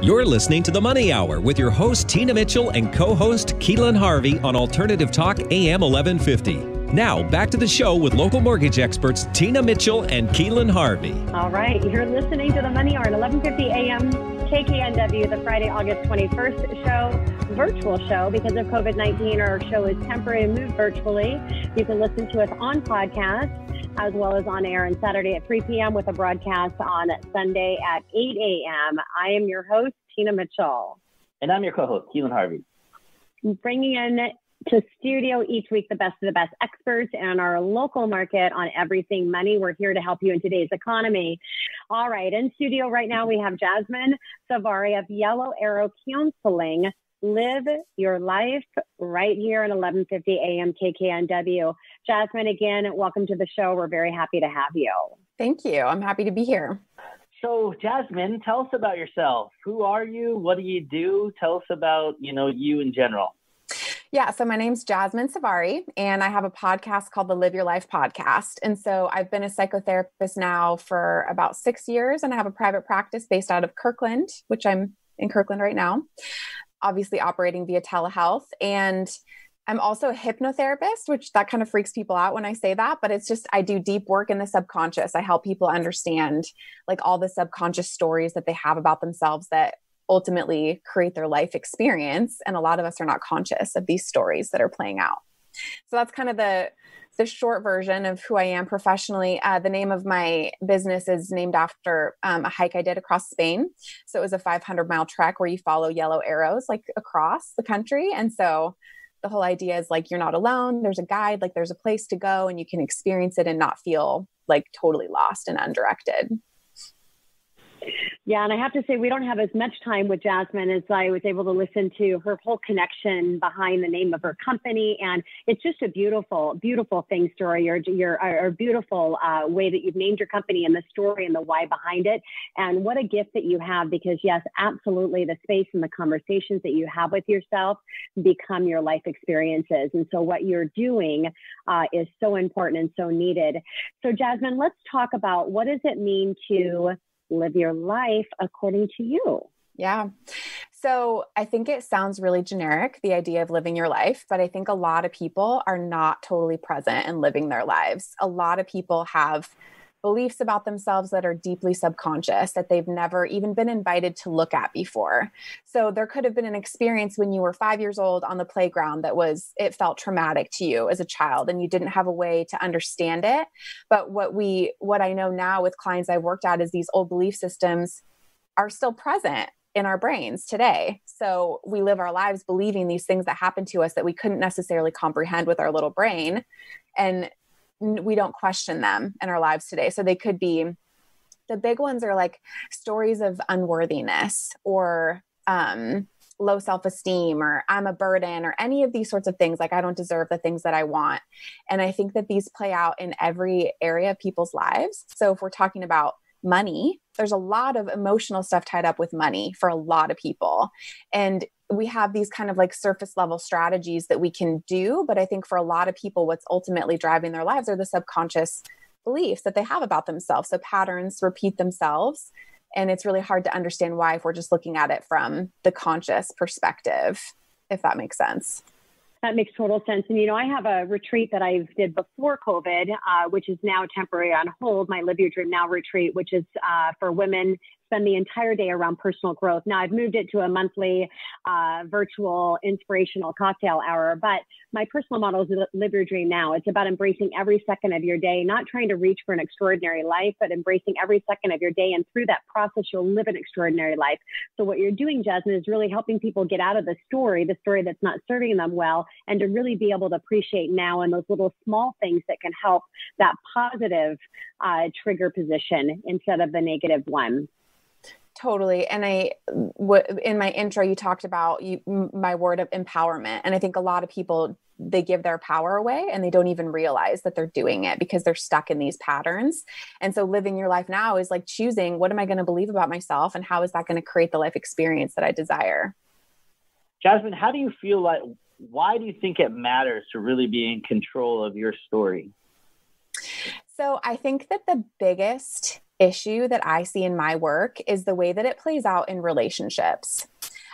You're listening to The Money Hour with your host, Tina Mitchell, and co-host, Keelan Harvey on Alternative Talk AM 1150. Now, back to the show with local mortgage experts, Tina Mitchell and Keelan Harvey. All right, you're listening to The Money Hour at 1150 AM KKNW, the Friday, August 21st show, virtual show. Because of COVID-19, our show is temporary and moved virtually. You can listen to us on podcast as well as on air on Saturday at 3 p.m. with a broadcast on Sunday at 8 a.m. I am your host, Tina Mitchell. And I'm your co-host, Keelan Harvey. Bringing in to studio each week the best of the best experts in our local market on everything money. We're here to help you in today's economy. All right, in studio right now we have Jasmine Svare of Yellow Arrow Counseling. Live your life right here at 1150 AM KKNW. Jasmine, again, welcome to the show. We're very happy to have you. Thank you. I'm happy to be here. So, Jasmine, tell us about yourself. Who are you? What do you do? Tell us about, you in general. Yeah, so my name's Jasmine Svare, and I have a podcast called the Live Your Life podcast. And so I've been a psychotherapist now for about 6 years, and I have a private practice based out of Kirkland, which I'm in Kirkland right now, obviously operating via telehealth. And I'm also a hypnotherapist, which that kind of freaks people out when I say that, but it's just, I do deep work in the subconscious. I help people understand like all the subconscious stories that they have about themselves that ultimately create their life experience. And a lot of us are not conscious of these stories that are playing out. So that's kind of the short version of who I am professionally. The name of my business is named after a hike I did across Spain. So it was a 500-mile trek where you follow yellow arrows like across the country. And so the whole idea is like, you're not alone. There's a guide, like there's a place to go and you can experience it and not feel like totally lost and undirected. Yeah, and I have to say, we don't have as much time with Jasmine as I was able to listen to her whole connection behind the name of her company. And it's just a beautiful, beautiful thing story, your beautiful way that you've named your company and the story and the why behind it. And what a gift that you have, because yes, absolutely, the space and the conversations that you have with yourself become your life experiences. And so what you're doing is so important and so needed. So Jasmine, let's talk about, what does it mean to live your life according to you? Yeah. So I think it sounds really generic, the idea of living your life, but I think a lot of people are not totally present in living their lives. A lot of people have beliefs about themselves that are deeply subconscious that they've never even been invited to look at before. So there could have been an experience when you were 5 years old on the playground it felt traumatic to you as a child and you didn't have a way to understand it. But what I know now with clients I've worked at is these old belief systems are still present in our brains today. So we live our lives believing these things that happen to us that we couldn't necessarily comprehend with our little brain. And we don't question them in our lives today. So they could be, the big ones are like stories of unworthiness or low self-esteem or I'm a burden or any of these sorts of things. Like I don't deserve the things that I want. And I think that these play out in every area of people's lives. So if we're talking about money, there's a lot of emotional stuff tied up with money for a lot of people. And we have these kind of like surface level strategies that we can do. But I think for a lot of people, what's ultimately driving their lives are the subconscious beliefs that they have about themselves. So patterns repeat themselves. And it's really hard to understand why if we're just looking at it from the conscious perspective, if that makes sense. That makes total sense. And, I have a retreat that I did before COVID, which is now temporary on hold, my Live Your Dream Now retreat, which is for women, spend the entire day around personal growth. Now I've moved it to a monthly virtual inspirational cocktail hour, but my personal model is Live Your Dream Now. It's about embracing every second of your day, not trying to reach for an extraordinary life, but embracing every second of your day. And through that process, you'll live an extraordinary life. So what you're doing, Jasmine, is really helping people get out of the story that's not serving them well, and to really be able to appreciate now and those little small things that can help that positive trigger position instead of the negative one. Totally. And in my intro, you talked about my word of empowerment. And I think a lot of people, they give their power away and they don't even realize that they're doing it because they're stuck in these patterns. And so living your life now is like choosing, what am I going to believe about myself? And how is that going to create the life experience that I desire? Jasmine, how do you feel like, why do you think it matters to really be in control of your story? So I think that the biggest issue that I see in my work is the way that it plays out in relationships.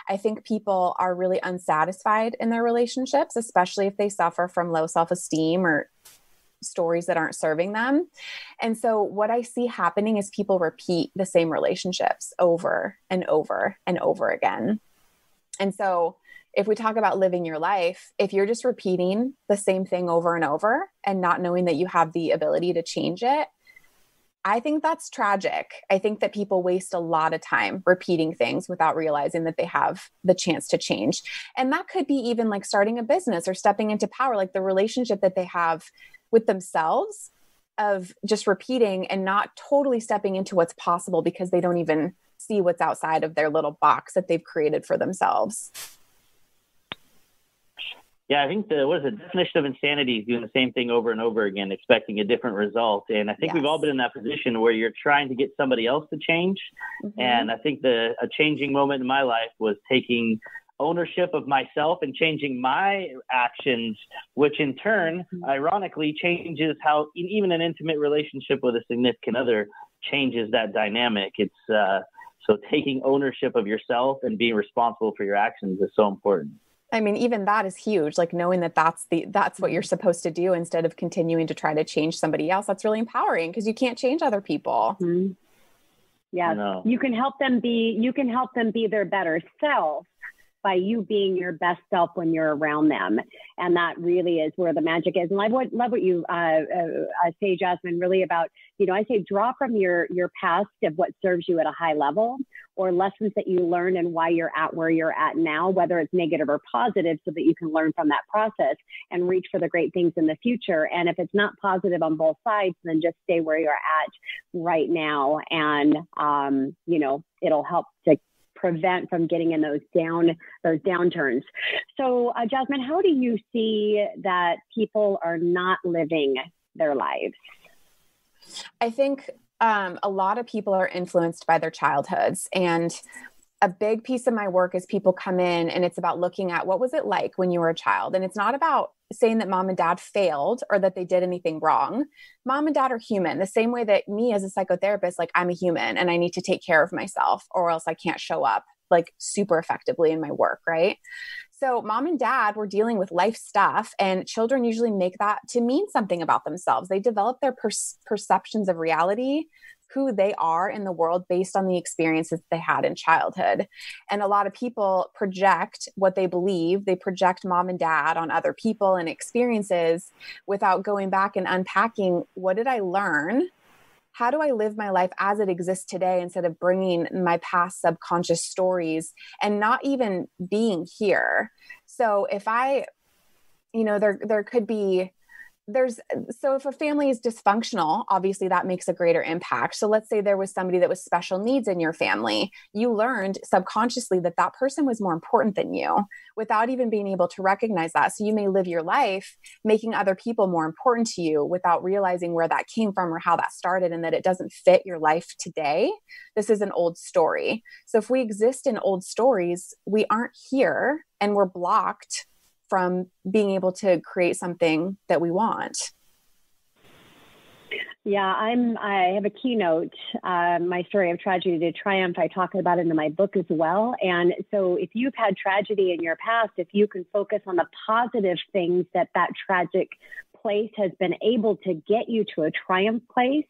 I think people are really unsatisfied in their relationships, especially if they suffer from low self-esteem or stories that aren't serving them. And so what I see happening is people repeat the same relationships over and over and over again. And so if we talk about living your life, if you're just repeating the same thing over and over and not knowing that you have the ability to change it, I think that's tragic. I think that people waste a lot of time repeating things without realizing that they have the chance to change. And that could be even like starting a business or stepping into power, like the relationship that they have with themselves of just repeating and not totally stepping into what's possible because they don't even see what's outside of their little box that they've created for themselves. Yeah, I think the definition of insanity is doing the same thing over and over again, expecting a different result. And I think we've all been in that position where you're trying to get somebody else to change. Mm-hmm. And I think a changing moment in my life was taking ownership of myself and changing my actions, which in turn, ironically, changes how even an intimate relationship with a significant other changes that dynamic. It's so taking ownership of yourself and being responsible for your actions is so important. I mean, even that is huge. Like knowing that that's what you're supposed to do instead of continuing to try to change somebody else. That's really empowering because you can't change other people. Mm-hmm. Yeah, you can help them be their better self by you being your best self when you're around them. And that really is where the magic is. And I love what you say, Jasmine, really about, I say draw from your past of what serves you at a high level or lessons that you learn and why you're at where you're at now, whether it's negative or positive, so that you can learn from that process and reach for the great things in the future. And if it's not positive on both sides, then just stay where you're at right now. And, it'll help to prevent from getting in those downturns. So, Jasmine, how do you see that people are not living their lives? I think a lot of people are influenced by their childhoods. And a big piece of my work is people come in and it's about looking at what was it like when you were a child. And it's not about saying that mom and dad failed or that they did anything wrong. Mom and dad are human, the same way that me as a psychotherapist, like I'm a human and I need to take care of myself or else I can't show up like super effectively in my work, right? So mom and dad were dealing with life stuff, and children usually make that to mean something about themselves. They develop their perceptions of reality, who they are in the world based on the experiences they had in childhood. And a lot of people project what they believe. They project mom and dad on other people and experiences without going back and unpacking, what did I learn? How do I live my life as it exists today instead of bringing my past subconscious stories and not even being here? So if there could be, so if a family is dysfunctional, obviously that makes a greater impact. So let's say there was somebody that was special needs in your family. You learned subconsciously that that person was more important than you without even being able to recognize that. So you may live your life making other people more important to you without realizing where that came from or how that started and that it doesn't fit your life today. This is an old story. So if we exist in old stories, we aren't here and we're blocked from being able to create something that we want. Yeah, I have a keynote, my story of tragedy to triumph. I talk about it in my book as well. And so if you've had tragedy in your past, if you can focus on the positive things that tragic place has been able to get you to a triumph place,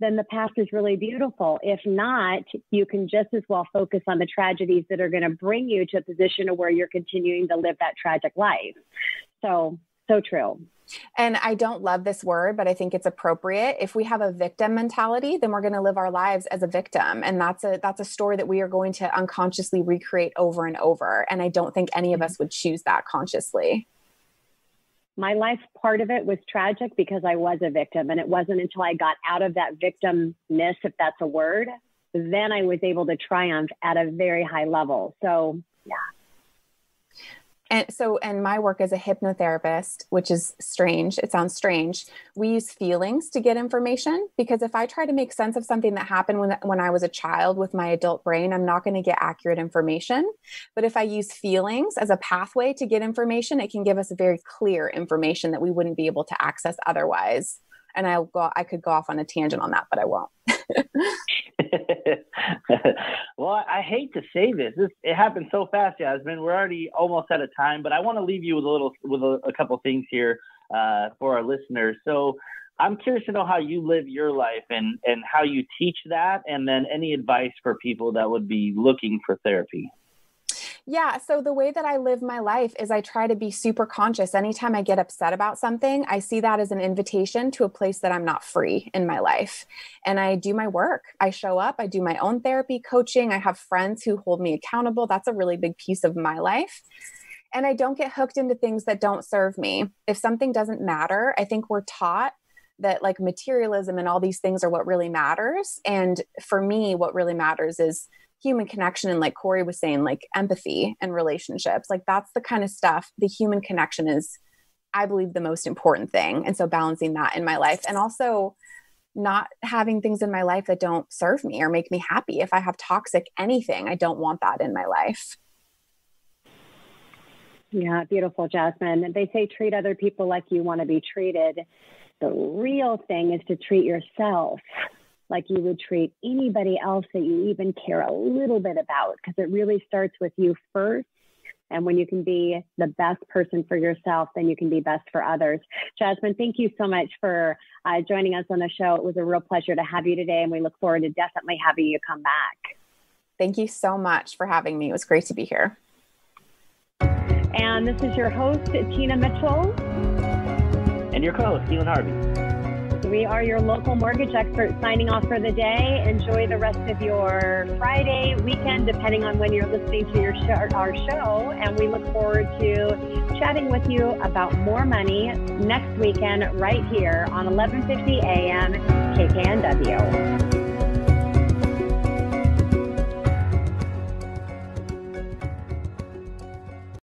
then the past is really beautiful. If not, you can just as well focus on the tragedies that are going to bring you to a position of where you're continuing to live that tragic life. So true. And I don't love this word, but I think it's appropriate. If we have a victim mentality, then we're going to live our lives as a victim. And that's a story that we are going to unconsciously recreate over and over. And I don't think any of us would choose that consciously. My life, part of it was tragic because I was a victim. And it wasn't until I got out of that victimness, if that's a word, then I was able to triumph at a very high level. So, yeah. And my work as a hypnotherapist, which is strange, it sounds strange. We use feelings to get information, because if I try to make sense of something that happened when I was a child with my adult brain, I'm not going to get accurate information. But if I use feelings as a pathway to get information, it can give us very clear information that we wouldn't be able to access otherwise. And I could go off on a tangent on that, but I won't. Well, I hate to say this. It happened so fast, Jasmine. We're already almost out of time, but I want to leave you with a couple things here for our listeners. So I'm curious to know how you live your life and how you teach that, and then any advice for people that would be looking for therapy. Yeah. So the way that I live my life is I try to be super conscious. Anytime I get upset about something, I see that as an invitation to a place that I'm not free in my life. And I do my work. I show up, I do my own therapy, coaching. I have friends who hold me accountable. That's a really big piece of my life. And I don't get hooked into things that don't serve me. If something doesn't matter, I think we're taught that like materialism and all these things are what really matters. And for me, what really matters is human connection. And like Corey was saying, like empathy and relationships, like that's the kind of stuff. The human connection is, I believe, the most important thing. And so balancing that in my life, and also not having things in my life that don't serve me or make me happy. If I have toxic anything, I don't want that in my life. Yeah, beautiful, Jasmine. They say treat other people like you want to be treated. The real thing is to treat yourself like you would treat anybody else that you even care a little bit about, because it really starts with you first. And when you can be the best person for yourself, then you can be best for others. Jasmine, thank you so much for joining us on the show. It was a real pleasure to have you today, and we look forward to definitely having you come back. Thank you so much for having me. It was great to be here. And this is your host, Tina Mitchell. And your co-host, Keelan Harvey. We are your local mortgage experts signing off for the day. Enjoy the rest of your Friday, weekend, depending on when you're listening to our show. And we look forward to chatting with you about more money next weekend right here on 1150 AM KKNW.